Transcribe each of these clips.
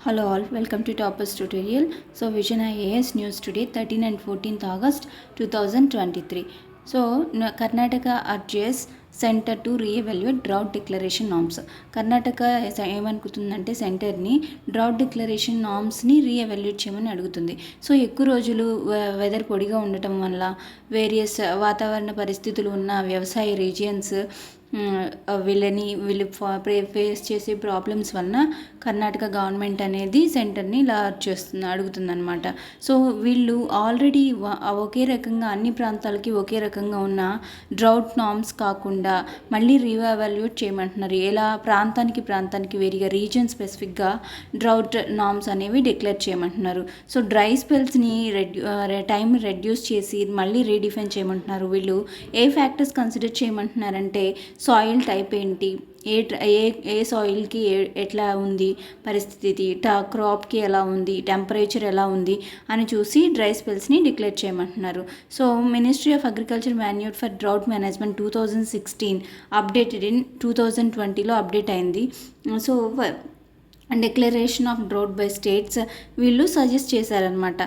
Hello all, welcome to Toppers Tutorial. So Vision IAS News today 13 and 14th August 2023. So Karnataka urges centre to re-evaluate drought declaration norms. Karnataka ఏమనుకుంటుందంటే సెంటర్ని drought declaration నామ్స్ని re-evaluate చేయమని అడుగుతుంది. So ఎక్కువ రోజులు weather పొడిగా ఉండటం వల్ల various వాతావరణ పరిస్థితులు ఉన్న వ్యవసాయ రీజియన్స్ వీళ్ళు ఫేస్ చేసే ప్రాబ్లమ్స్ వలన కర్ణాటక గవర్నమెంట్ అనేది సెంటర్ని అడుగుతుంది అనమాట. సో వీళ్ళు ఆల్రెడీ ఒకే రకంగా అన్ని ప్రాంతాలకి ఒకే రకంగా ఉన్న డ్రౌట్ నామ్స్ కాకుండా మళ్ళీ రీఎవాల్యుయేట్ చేయమంటున్నారు. ఎలా ప్రాంతానికి వేరేగా రీజన్ స్పెసిఫిక్గా డ్రౌట్ నామ్స్ అనేవి డిక్లేర్ చేయమంటున్నారు. సో డ్రై స్పెల్స్ని టైం రెడ్యూస్ చేసి మళ్ళీ రీడిఫైన్ చేయమంటున్నారు. వీళ్ళు ఏ ఫ్యాక్టర్స్ కన్సిడర్ చేయమంటున్నారంటే సాయిల్ టైప్ ఏంటి, ఏ సాయిల్కి ఎట్లా ఉంది పరిస్థితి, క్రాప్కి ఎలా ఉంది, టెంపరేచర్ ఎలా ఉంది అని చూసి డ్రై స్పెల్స్ని డిక్లేర్ చేయమంటున్నారు. So ministry of agriculture manual for drought management 2016 updated in 2020లో అప్డేట్ అయింది. So declaration of drought by states వీళ్ళు సజెస్ట్ చేశారనమాట.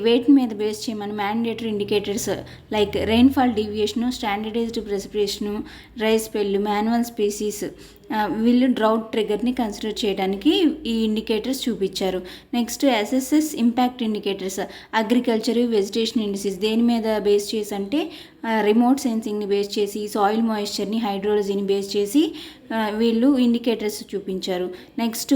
వేటి మీద బేస్ చేయమని mandatory indicators like rainfall deviation, standardized precipitation, dry spell, manual species వీళ్ళు drought ట్రిగర్ని consider చేయడానికి ఈ ఇండికేటర్స్ చూపించారు. Next SSS impact indicators, agriculture vegetation indices దేని మీద బేస్ చేసి అంటే రిమోట్ సెన్సింగ్ని బేస్ చేసి, సాయిల్ మాయిశ్చర్ని, హైడ్రాలజీని బేస్ చేసి వీళ్ళు ఇండికేటర్స్ చూపించారు. నెక్స్ట్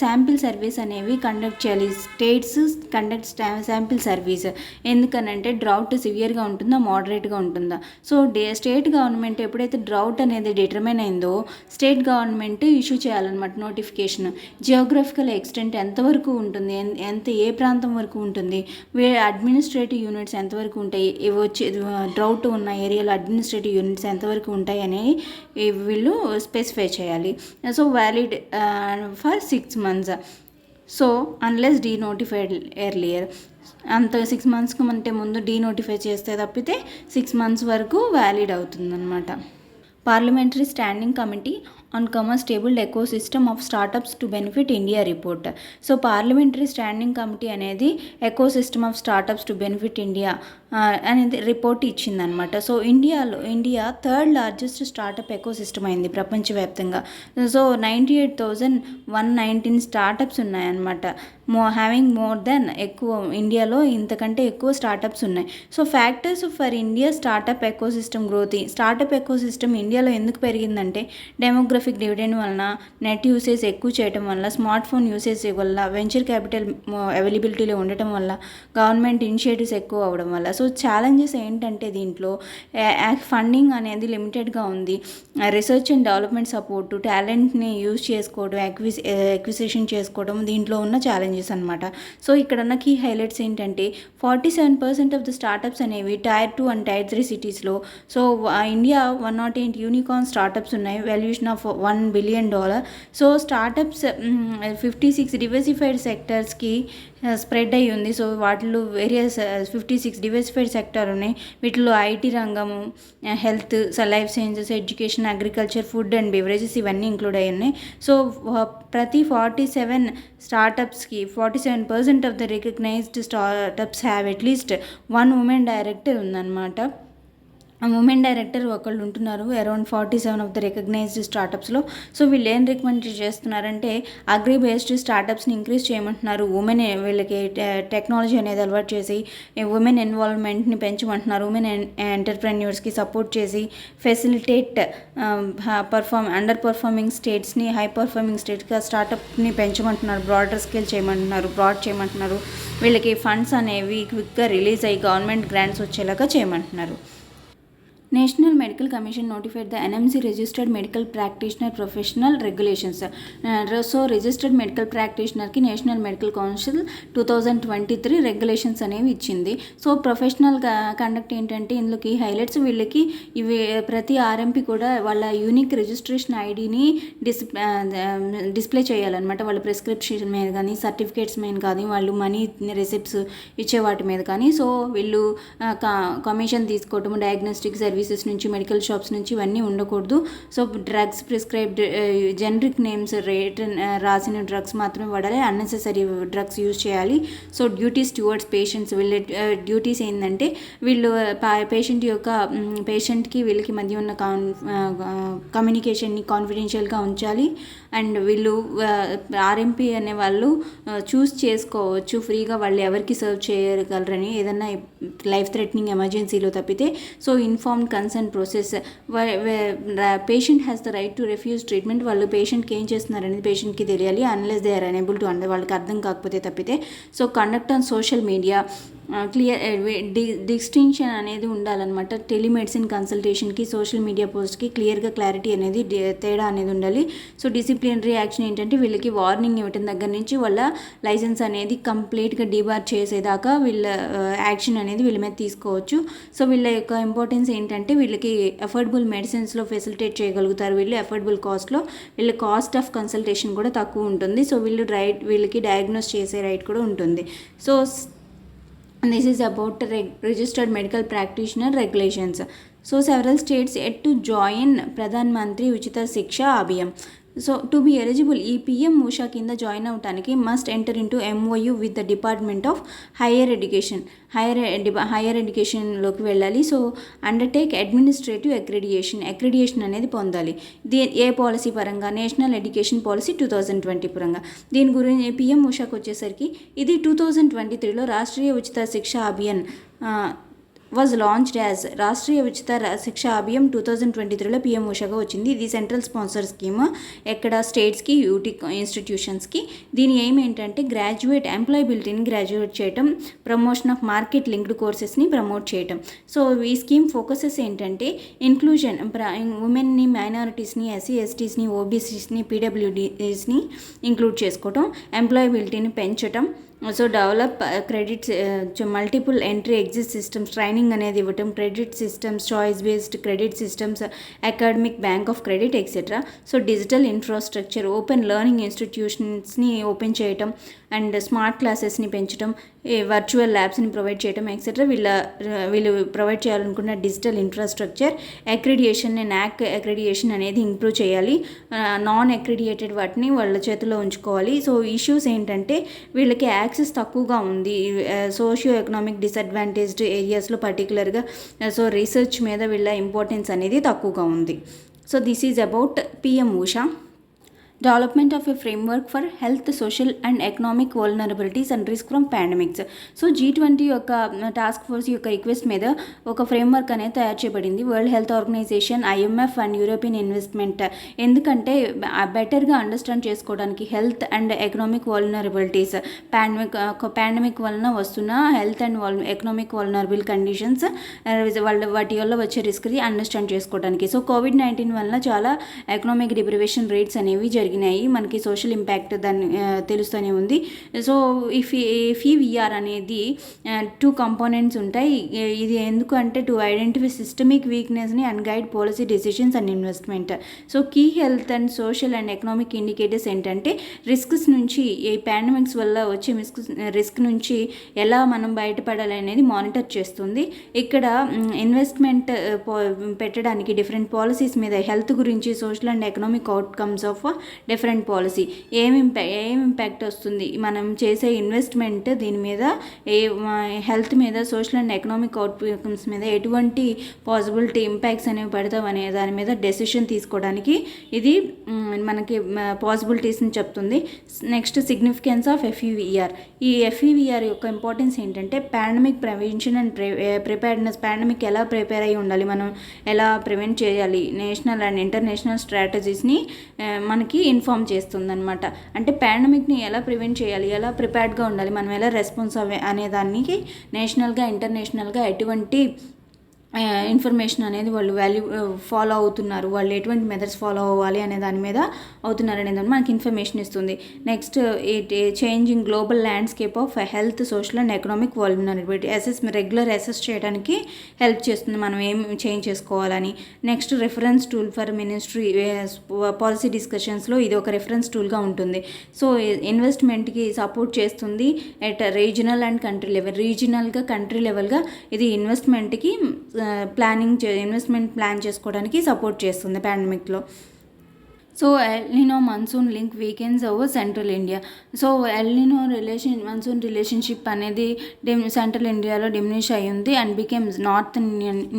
శాంపిల్ సర్వీస్ అనేవి కండక్ట్ చేయాలి. స్టేట్స్ కండక్ట్ శాంపిల్ సర్వీస్ ఎందుకనంటే డ్రౌట్ సివియర్గా ఉంటుందా, మోడరేట్గా ఉంటుందా. సో స్టేట్ గవర్నమెంట్ ఎప్పుడైతే డ్రౌట్ అనేది డిటర్మైన్ అయిందో స్టేట్ గవర్నమెంట్ ఇష్యూ చేయాలన్నమాట నోటిఫికేషన్. జియోగ్రఫికల్ ఎక్స్టెంట్ ఎంతవరకు ఉంటుంది, ఏ ప్రాంతం వరకు ఉంటుంది, అడ్మినిస్ట్రేటివ్ యూనిట్స్ ఎంతవరకు ఉంటాయి, ఇవి వచ్చే డ్రౌట్ ఉన్న ఏరియాలో అడ్మినిస్ట్రేటివ్ యూనిట్స్ ఎంతవరకు ఉంటాయి అని వీళ్ళు స్పెసిఫై చేయాలి. So valid for 6 months. So unless denotified earlier, అంత 6 monthsకి అంటే ముందు డీనోటిఫై చేస్తే తప్పితే 6 months వరకు వ్యాలిడ్ అవుతుందన్నమాట. Parliamentary standing committee on common stabled ecosystem of startups to benefit India report. So parliamentary standing committee అనేది ecosystem of startups to benefit India అనేది report ఇచ్చిందనమాట. So India 3rd largest startup ecosystem అయింది ప్రపంచవ్యాప్తంగా. So 98,119 startups ఉన్నాయన్నమాట. Having more than ఇండియాలో ఇంతకంటే ఎక్కువ startups ఉన్నాయి. So factors for India startup ecosystem growth. Startup ecosystem ఇండియాలో ఎందుకు పెరిగిందంటే డెమోగ్రఫిక్ డివిడెండ్ వలన, నెట్ యూసేజ్ ఎక్కువ చేయడం వల్ల, స్మార్ట్ ఫోన్ యూసేజ్ వల్ల, వెంచర్ క్యాపిటల్ అవైలబిలిటీలో ఉండటం వల్ల, గవర్నమెంట్ ఇనిషియేటివ్స్ ఎక్కువ అవ్వడం వల్ల. సో ఛాలెంజెస్ ఏంటంటే దీంట్లో ఫండింగ్ అనేది లిమిటెడ్గా ఉంది, రీసెర్చ్ అండ్ డెవలప్మెంట్ సపోర్టు, టాలెంట్ని యూజ్ చేసుకోవడం, ఎక్విజిషన్ చేసుకోవడం దీంట్లో ఉన్న ఛాలెంజెస్ అనమాట. సో ఇక్కడ ఉన్న కీ హైలైట్స్ ఏంటంటే 47% ఆఫ్ ద స్టార్టప్స్ అనేవి Tier 2 అండ్ Tier 3 సిటీస్లో. సో ఇండియా 108 యూనికార్న్ స్టార్టప్స్ ఉన్నాయి, valuation of $1 billion. So startups 56 diversified సెక్టర్స్కి స్ప్రెడ్ అయ్యి ఉంది. సో వాటిలో వేరియస్ 56 డివర్సిఫైడ్ సెక్టర్ ఉన్నాయి. వీటిలో ఐటీ రంగము, health, life sciences, education, agriculture, food and beverages ఇవన్నీ ఇంక్లూడ్ అయ్యి ఉన్నాయి. సో ప్రతి 47 స్టార్టప్స్కి 47% of the recognized startups have అట్లీస్ట్ 1 ఉమెన్ డైరెక్టర్ ఉందన్నమాట. ఉమెన్ డైరెక్టర్ ఒకళ్ళు ఉంటున్నారు అరౌండ్ 47 ఆఫ్ ద రికగ్నైజ్డ్ స్టార్టప్స్లో. సో వీళ్ళు ఏం రికమెండ్ చేస్తున్నారంటే అగ్రి బేస్డ్ స్టార్టప్స్ని ఇంక్రీజ్ చేయమంటున్నారు. వీళ్ళకి టెక్నాలజీ అనేది అలవాటు చేసి ఉమెన్ ఇన్వాల్వ్మెంట్ని పెంచమంటున్నారు. ఉమెన్ ఎంటర్ప్రెన్యూర్స్కి సపోర్ట్ చేసి ఫెసిలిటేట్ అండర్ పర్ఫార్మింగ్ స్టేట్స్ని హై పర్ఫార్మింగ్ స్టేట్స్గా స్టార్టప్ని పెంచమంటున్నారు. బ్రాడ్ చేయమంటున్నారు. వీళ్ళకి ఫండ్స్ అనేవి క్విక్గా రిలీజ్ అయ్యి గవర్నమెంట్ గ్రాంట్స్ వచ్చేలాగా చేయమంటున్నారు. National medical commission notified the NMC registered medical practitioner professional regulations. So registered medical ప్రాక్టీషనర్కి నేషనల్ మెడికల్ కౌన్సిల్ 2023 రెగ్యులేషన్స్ అనేవి ఇచ్చింది. సో ప్రొఫెషనల్ కండక్ట్ ఏంటంటే ఇందులోకి హైలైట్స్ వీళ్ళకి ఇవి ప్రతి ఆర్ఎంపీ కూడా వాళ్ళ యూనిక్ రిజిస్ట్రేషన్ ఐడిని డిస్ప్లే చేయాలన్నమాట. వాళ్ళ ప్రిస్క్రిప్షన్ మీద కానీ, సర్టిఫికేట్స్ మీద కానీ, వాళ్ళు మనీ రిసిప్ట్స్ ఇచ్చే వాటి మీద కానీ. సో వీళ్ళు కమిషన్ తీసుకోవటము, డయాగ్నోస్టిక్ సర్వీస్ సర్వీసెస్ నుంచి, మెడికల్ షాప్స్ నుంచి ఇవన్నీ ఉండకూడదు. So drugs prescribed generic names రాసిన డ్రగ్స్ మాత్రమే వాడాలి. అన్నెసెసరీ డ్రగ్స్ యూజ్ చేయాలి. సో డ్యూటీస్ టువర్డ్స్ పేషెంట్స్, వీళ్ళ డ్యూటీస్ ఏంటంటే వీళ్ళు పేషెంట్కి వీళ్ళకి మధ్య ఉన్న కమ్యూనికేషన్ని కాన్ఫిడెన్షియల్గా ఉంచాలి. అండ్ వీళ్ళు ఆర్ఎంపీ అనే వాళ్ళు చూస్ చేసుకోవచ్చు ఫ్రీగా వాళ్ళు ఎవరికి సర్వ్ చేయగలరని, ఏదన్నా లైఫ్ థ్రెటనింగ్ ఎమర్జెన్సీలో తప్పితే. So informed consent process, patient has the right to refuse treatment. వాళ్ళు పేషెంట్కి ఏం చేస్తున్నారనేది పేషెంట్కి తెలియాలి, unless they are unable to వాళ్ళకి అర్థం కాకపోతే తప్పితే. So conduct on social media clear distinction అనేది ఉండాలన్నమాట. టెలిమెడిసిన్ కన్సల్టేషన్కి, సోషల్ మీడియా పోస్ట్కి క్లారిటీ అనేది తేడా అనేది ఉండాలి. సో డిసిప్లినరీ యాక్షన్ ఏంటంటే వీళ్ళకి వార్నింగ్ ఇవ్వటం దగ్గర నుంచి వాళ్ళ లైసెన్స్ అనేది కంప్లీట్గా డిబార్ చేసేదాకా వీళ్ళ యాక్షన్ అనేది వీళ్ళ మీద తీసుకోవచ్చు. సో వీళ్ళ యొక్క ఇంపార్టెన్స్ ఏంటంటే వీళ్ళకి అఫోర్డబుల్ మెడిసిన్స్లో ఫెసిలిటేట్ చేయగలుగుతారు. వీళ్ళు అఫోర్డబుల్ కాస్ట్లో, వీళ్ళ కాస్ట్ ఆఫ్ కన్సల్టేషన్ కూడా తక్కువ ఉంటుంది. సో వీళ్ళకి డయాగ్నోస్ చేసే రైట్ కూడా ఉంటుంది. So this is about registered medical practitioner regulations. So several states yet to join Pradhan Mantri Uchita Shiksha Abhiyam. So to be eligible ఈ పిఎం ఉషా కింద జాయిన్ అవడానికి must enter into MOU with the department of higher ఎడ్యుకేషన్లోకి వెళ్ళాలి. So undertake administrative accreditation అనేది పొందాలి. ఏ policy పరంగా? National education policy 2020 పరంగా. దీని గురించి పిఎం ఉషాకు వచ్చేసరికి ఇది 2023లో రాష్ట్రీయ ఉచిత శిక్ష Abhiyan was launched as Rashtriya ఉచిత శిక్ష అభియాన్ 2023లో పిఎం ఉషాగా వచ్చింది. ఇది సెంట్రల్ స్పాన్సర్ స్కీమ్, ఎక్కడ స్టేట్స్కి, యూటీ ఇన్స్టిట్యూషన్స్కి. దీని ఎయిమ్ ఏంటంటే గ్రాడ్యుయేట్ ఎంప్లాయబిలిటీని గ్రాడ్యుయేట్ చేయటం, ప్రమోషన్ ఆఫ్ మార్కెట్ లింక్డ్ కోర్సెస్ని ప్రమోట్ చేయటం. సో ఈ స్కీమ్ ఫోకసెస్ ఏంటంటే ఇంక్లూజన్, ఉమెన్ని, మైనారిటీస్ని, SC/STస్ని, OBCస్ని, PWDస్ని ఇంక్లూడ్ చేసుకోవటం, ఎంప్లాయబిలిటీని పెంచటం. So develop credits, multiple entry exit systems training అనేది ఇవ్వటం, credit systems, choice based credit systems, academic bank of credit etcetera. So digital infrastructure, open learning ఇన్స్టిట్యూషన్స్ని ఓపెన్ చేయటం, అండ్ స్మార్ట్ క్లాసెస్ని పెంచడం, వర్చువల్ ల్యాబ్స్ని ప్రొవైడ్ చేయడం ఎక్సెట్రా. వీళ్ళు ప్రొవైడ్ చేయాలనుకున్న digital infrastructure. Accreditation, NAAC accreditation అనేది ఇంప్రూవ్ చేయాలి. నాన్ అక్రిడియేటెడ్ వాటిని వాళ్ళ చేతిలో ఉంచుకోవాలి. సో ఇష్యూస్ ఏంటంటే వీళ్ళకి యాక్సెస్ తక్కువగా ఉంది సోషియో ఎకనామిక్ డిసడ్వాంటేజ్డ్ ఏరియాస్లో పర్టికులర్గా. సో రీసెర్చ్ మీద వీళ్ళ ఇంపార్టెన్స్ అనేది తక్కువగా ఉంది. So this is about PM Usha. Development of a framework for health, social and economic vulnerabilities and risk from pandemics. So G20 యొక్క టాస్క్ ఫోర్స్ యొక్క రిక్వెస్ట్ మీద ఒక ఫ్రేమ్వర్క్ అనేది తయారు చేయబడింది. World health organisation, IMF and European investment. ఎందుకంటే బెటర్గా understand చేసుకోవడానికి health and economic vulnerabilities, pandemic వలన వస్తున్న health and economic vulnerable conditions, వాటి వల్ల వచ్చే రిస్క్ని అండర్స్టాండ్ చేసుకోవడానికి. సో COVID-19 వలన చాలా ఎకనామిక్ డిప్రివేషన్ రేట్స్ అనేవి జరిగినాయి. మనకి సోషల్ ఇంపాక్ట్ దాన్ని తెలుస్తూనే ఉంది. సో FEVR అనేది 2 కంపోనెంట్స్ ఉంటాయి. ఇది ఎందుకు అంటే టు ఐడెంటిఫై సిస్టమిక్ వీక్నెస్ని and guide policy decisions and investment. So key health and social and economic indicators ఏంటంటే రిస్క్స్ నుంచి, ఈ పాండమిక్స్ వల్ల వచ్చే రిస్క్ నుంచి ఎలా మనం బయటపడాలి అనేది మానిటర్ చేస్తుంది. ఇక్కడ ఇన్వెస్ట్మెంట్ పెట్టడానికి డిఫరెంట్ పాలసీస్ మీద, హెల్త్ గురించి, social and economic outcomes of different policy, ఏం ఇంపాక్ట్ వస్తుంది మనం చేసే ఇన్వెస్ట్మెంట్ దీని మీద, హెల్త్ మీద, సోషల్ అండ్ ఎకనామిక్ అవుట్కమ్స్ మీద ఎటువంటి పాసిబిలిటీ ఇంపాక్ట్స్ అనేవి పడతాం అనే దాని మీద డెసిషన్ తీసుకోవడానికి ఇది మనకి పాసిబిలిటీస్ని చెప్తుంది. Next significance of FEVR. ఈ FEVR యొక్క ఇంపార్టెన్స్ ఏంటంటే pandemic prevention and preparedness. Pandemic ఎలా ప్రిపేర్ అయ్యి ఉండాలి, మనం ఎలా ప్రివెంట్ చేయాలి, నేషనల్ అండ్ ఇంటర్నేషనల్ స్ట్రాటజీస్ని మనకి ఇన్ఫార్మ్ చేస్తుంది అనమాట. అంటే పాండమిక్ని ఎలా ప్రివెంట్ చేయాలి, ఎలా ప్రిపేర్డ్గా ఉండాలి, మనం ఎలా రెస్పాన్స్ అనే దానికి నేషనల్గా, ఇంటర్నేషనల్గా ఎటువంటి ఇన్ఫర్మేషన్ అనేది వాళ్ళు ఫాలో అవుతున్నారు, వాళ్ళు ఎటువంటి మెథడ్స్ ఫాలో అవ్వాలి అనే దాని మీద అవుతున్నారు అనేది మనకి ఇన్ఫర్మేషన్ ఇస్తుంది. Next changing global landscape of health, social and economic vulnerability regular assess చేయడానికి హెల్ప్ చేస్తుంది, మనం ఏం చేంజ్ చేసుకోవాలని. Next reference tool for ministry policy డిస్కషన్స్లో ఇది ఒక రిఫరెన్స్ టూల్గా ఉంటుంది. సో ఇన్వెస్ట్మెంట్కి సపోర్ట్ చేస్తుంది at regional and country level. రీజనల్గా, కంట్రీ లెవెల్గా ఇది ఇన్వెస్ట్మెంట్కి ఇన్వెస్ట్మెంట్ ప్లాన్ చేసుకోవడానికి సపోర్ట్ చేస్తుంది పాండమిక్లో. So El Nino monsoon link weakens over central India. So El Nino monsoon relationship అనేది సెంట్రల్ ఇండియాలో డిమినిష్ అయ్యింది అండ్ బికేమ్ నార్త్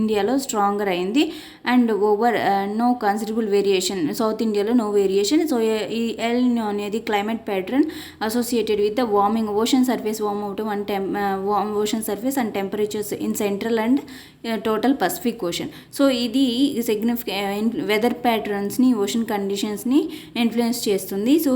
ఇండియాలో స్ట్రాంగర్ అయింది and over no considerable variation. South ఇండియాలో నో వేరియేషన్. సో ఈ ఎల్నినో అనేది climate pattern associated with the warming ocean surface warm అవటం and ocean surface and temperatures in central and total Pacific ocean. So ఇది weather ప్యాటర్న్స్ని ocean కండిషన్స్ని influence చేస్తుంది. So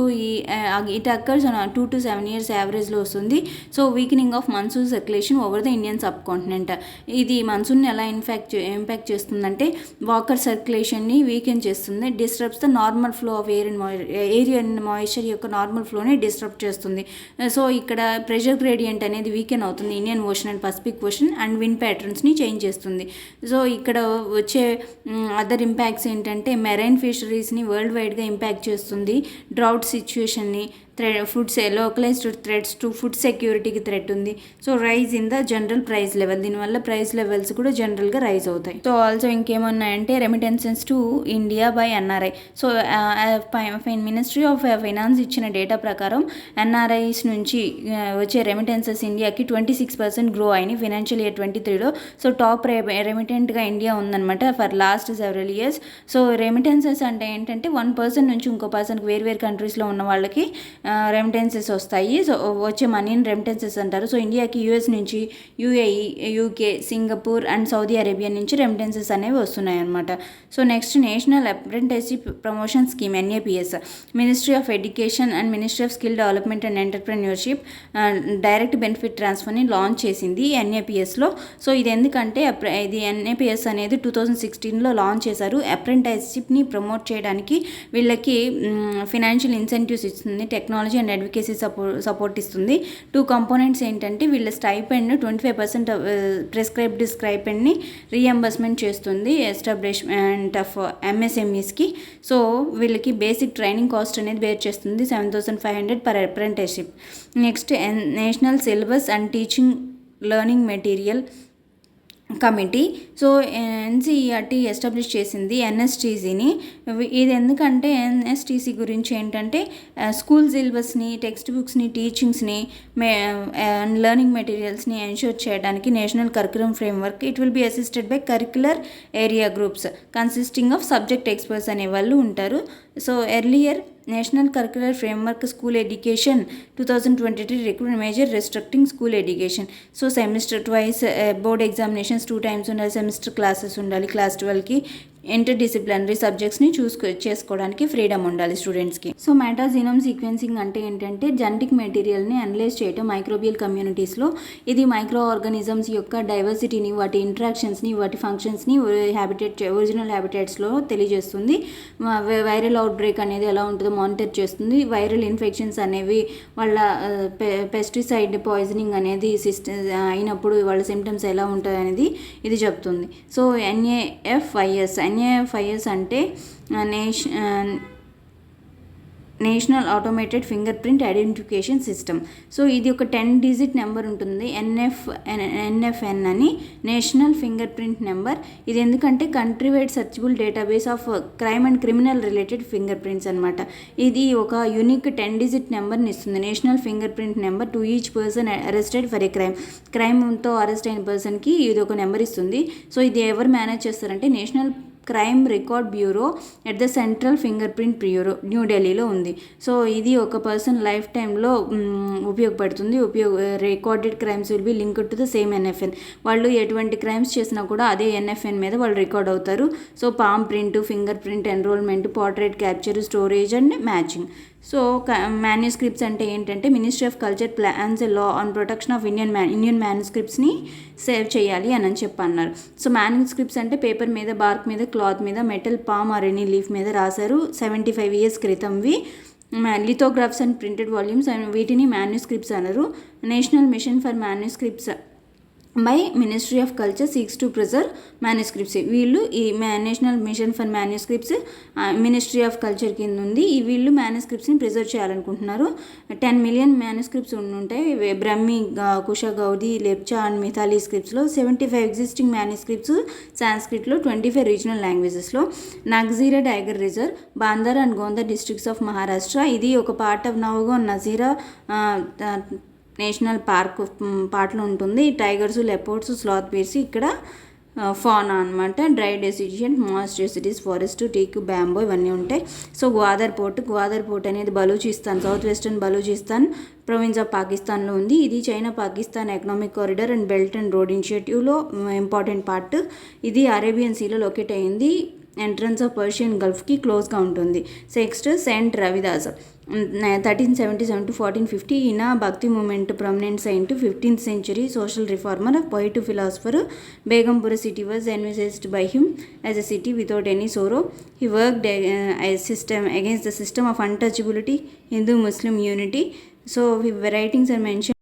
it occurs 2 to 7 years యావరేజ్లో వస్తుంది. So weakening of monsoon circulation over the Indian subcontinent. ఇది మన్సూన్ని ఎలా impact చేస్తుందంటే water సర్క్యులేషన్ని వీకెన్ చేస్తుంది. Disturbs the normal flow of air and moisture యొక్క నార్మల్ ఫ్లోని డిస్టర్బ్ చేస్తుంది. సో ఇక్కడ ప్రెషర్ గ్రేడియంట్ అనేది వీకెన్ అవుతుంది Indian ocean and Pacific ocean and wind ప్యాటర్న్స్ని చేంజ్ చేస్తుంది. సో ఇక్కడ వచ్చే అదర్ ఇంపాక్ట్స్ ఏంటంటే మెరైన్ ఫిషరీస్ని వరల్డ్ వైడ్గా ఇంపాక్ట్ చేస్తుంది. డ్రౌట్ సిచ్యుయేషన్ని, లోకలైజ్డ్ థ్రెట్స్ టు ఫుడ్ సెక్యూరిటీకి థ్రెట్ ఉంది. So rise in the general price level, దీనివల్ల ప్రైస్ లెవెల్స్ కూడా జనరల్గా రైజ్ అవుతాయి. సో ఆల్సో ఇంకేమున్నాయంటే remittances to India by NRI. So ministry of finance ఇచ్చిన డేటా ప్రకారం ఎన్ఆర్ఐస్ నుంచి వచ్చే రెమిటెన్సెస్ ఇండియాకి 26% గ్రో అయినాయి ఫైనాన్షియల్ ఇయర్ 23లో. సో టాప్ రెమిటెంట్గా ఇండియా ఉందన్నమాట for last several years. So remittances అంటే ఏంటంటే 1% నుంచి ఇంకో పర్సన్కి వేరు కంట్రీస్లో ఉన్న వాళ్ళకి రెమిటెన్సెస్ వస్తాయి. సో వచ్చే మనీని రెమిటెన్సెస్ అంటారు. సో ఇండియాకి యూఎస్ నుంచి, UAE, UK, Singapore and Saudi Arabia నుంచి రెమిటెన్సెస్ అనేవి వస్తున్నాయి అన్నమాట. So next national apprenticeship promotion scheme NAPS. Ministry of education and ministry of skill development and entrepreneurship direct benefit ట్రాన్స్ఫర్ని లాంచ్ చేసింది ఎన్ఏపిఎస్లో. సో ఇది ఎందుకంటే ఇది ఎన్ఏపిఎస్ అనేది 2016లో లాంచ్ చేశారు. అప్రెంటిస్షిప్ని ప్రమోట్ చేయడానికి వీళ్ళకి ఫినాన్షియల్ ఇన్సెంటివ్స్ ఇస్తుంది, టెక్నాలజీ అండ్ అడ్వకేసీ సపోర్ట్ ఇస్తుంది. 2 కంపోనెంట్స్ ఏంటంటే వీళ్ళ స్టైపెండ్ 25% ప్రిస్క్రైబ్డ్ స్టైపెండ్ని రీఎంబర్స్మెంట్ చేస్తుంది ఎస్టాబ్లిష్మెంట్ ఆఫ్ ఎంఎస్ఎంఈస్కి. సో వీళ్ళకి బేసిక్ ట్రైనింగ్ కాస్ట్ అనేది బేర్ చేస్తుంది 7,500 per apprenticeship. Next national syllabus and teaching learning material committee. So NCERT establish చేసింది ఎన్ఎస్టీసీని. ఇది ఎందుకంటే ఎన్ఎస్టీసీ గురించి ఏంటంటే స్కూల్ సిలబస్ని, టెక్స్ట్ బుక్స్ని, టీచింగ్స్ని, లెర్నింగ్ మెటీరియల్స్ని ఎన్షూర్ చేయడానికి national curriculum framework. It will be assisted by curricular area groups consisting of subject experts అనే వాళ్ళు ఉంటారు. So earlier national curricular framework school education 2023 recruit major restricting school education. So semester twice board examinations 2 times ఉండాలి, semester classes ఉండాలి, class 12కి inter disciplinary సబ్జెక్ట్స్ని చేసుకోవడానికి freedom ఉండాలి స్టూడెంట్స్కి. So మెటాజీనోమ్ sequencing అంటే ఏంటంటే జెనెటిక్ మెటీరియల్ని అనలైజ్ చేయటం మైక్రోబియల్ కమ్యూనిటీస్లో. ఇది మైక్రో ఆర్గానిజమ్స్ యొక్క డైవర్సిటీని, వాటి ఇంట్రాక్షన్స్ని, వాటి ఫంక్షన్స్ని ఒరిజినల్ హ్యాబిటేట్స్లో తెలియజేస్తుంది. వైరల్ అవుట్ బ్రేక్ అనేది ఎలా ఉంటుందో మానిటర్ చేస్తుంది. వైరల్ ఇన్ఫెక్షన్స్ అనేవి వాళ్ళ పెస్టిసైడ్ పాయిజనింగ్ అనేది అయినప్పుడు వాళ్ళ సిమ్టమ్స్ ఎలా ఉంటాయి అనేది ఇది చెప్తుంది. సో ఎన్ఏఎఫ్ఐఎస్ అంటే national automated finger print identification system. So ఇది ఒక 10-digit నెంబర్ ఉంటుంది, ఎన్ఎఫ్ఎన్ అని, నేషనల్ ఫింగర్ ప్రింట్ నెంబర్. ఇది ఎందుకంటే country wide searchable database of crime and criminal related finger prints అనమాట. ఇది ఒక యూనిక్ 10-digit నెంబర్ని ఇస్తుంది, national finger print number to each person arrested for a క్రైమ్తో అరెస్ట్ అయిన పర్సన్కి ఇది ఒక నెంబర్ ఇస్తుంది. సో ఇది ఎవరు మేనేజ్ చేస్తారంటే national crime record bureau at the central finger print bureau న్యూఢిల్లీలో ఉంది. సో ఇది ఒక పర్సన్ లైఫ్ టైంలో ఉపయోగపడుతుంది. Recorded crimes will be linked to the same NFN. వాళ్ళు ఎటువంటి క్రైమ్స్ చేసినా కూడా అదే ఎన్ఎఫ్ఎన్ మీద వాళ్ళు రికార్డ్ అవుతారు. So palm print, finger print, enrollment, portrait capture, storage and matching. So manuscripts అంటే ఏంటంటే ministry of culture plans law on protection of Indian మాన్యుస్క్రిప్ట్స్ని సేవ్ చేయాలి అని చెప్పన్నారు. సో మాన్యుస్క్రిప్ట్స్ అంటే పేపర్ మీద, బార్క్ మీద, క్లాత్ మీద, metal, palm or any leaf మీద రాశారు 75 years క్రితంవి. లిథోగ్రాఫ్స్ అండ్ ప్రింటెడ్ వాల్యూమ్స్ వీటిని మాన్యుస్క్రిప్ట్స్ అనరు. National mission for manuscripts by ministry of culture seeks to preserve manuscripts. వీళ్ళు ఈ national mission for manuscripts ministry of culture కింద ఉంది. ఈ వీళ్ళు మ్యానుస్క్రిప్ట్స్ని ప్రిజర్వ్ చేయాలనుకుంటున్నారు. 10 మిలియన్ మ్యానుస్క్రిప్ట్స్ ఉంటాయి బ్రహ్మి, కుష, గౌధి, లెప్చా అండ్ మిథాలీ స్క్రిప్ట్స్లో. 75 ఎగ్జిస్టింగ్ మ్యానుస్క్రిప్ట్స్ సాంస్క్రిట్లో, 25 రీజనల్ లాంగ్వేజెస్లో. Nagzira tiger reserve, Bhandara and Gondia districts of Maharashtra. ఇది ఒక part of Navegaon Nagzira national పార్ట్లో ఉంటుంది. టైగర్స్, లెపోర్డ్స్, స్లాత్ బీర్స్ ఇక్కడ ఫానా అనమాట. Dry deciduous, moist deciduous, forest, teak, bamboo ఇవన్నీ ఉంటాయి. సో గ్వాదర్ పోర్ట్ అనేది Balochistan, south western Balochistan province of పాకిస్తాన్లో ఉంది. ఇది China Pakistan economic corridor and belt and road ఇనిషియేటివ్లో ఇంపార్టెంట్ పార్ట్. ఇది అరేబియన్ సీలో లొకేట్ అయింది. ఎంట్రన్స్ ఆఫ్ పర్షియన్ గల్ఫ్కి క్లోజ్గా ఉంటుంది. Next saint Ravidas 1377 to 1450. ఈయన Bhakti movement prominent saint, 15th century social reformer, poet, philosopher. Begampura city was envisaged by him as a city without any sorrow. He worked against the system of untouchability, Hindu-Muslim unity. So his writings are mentioned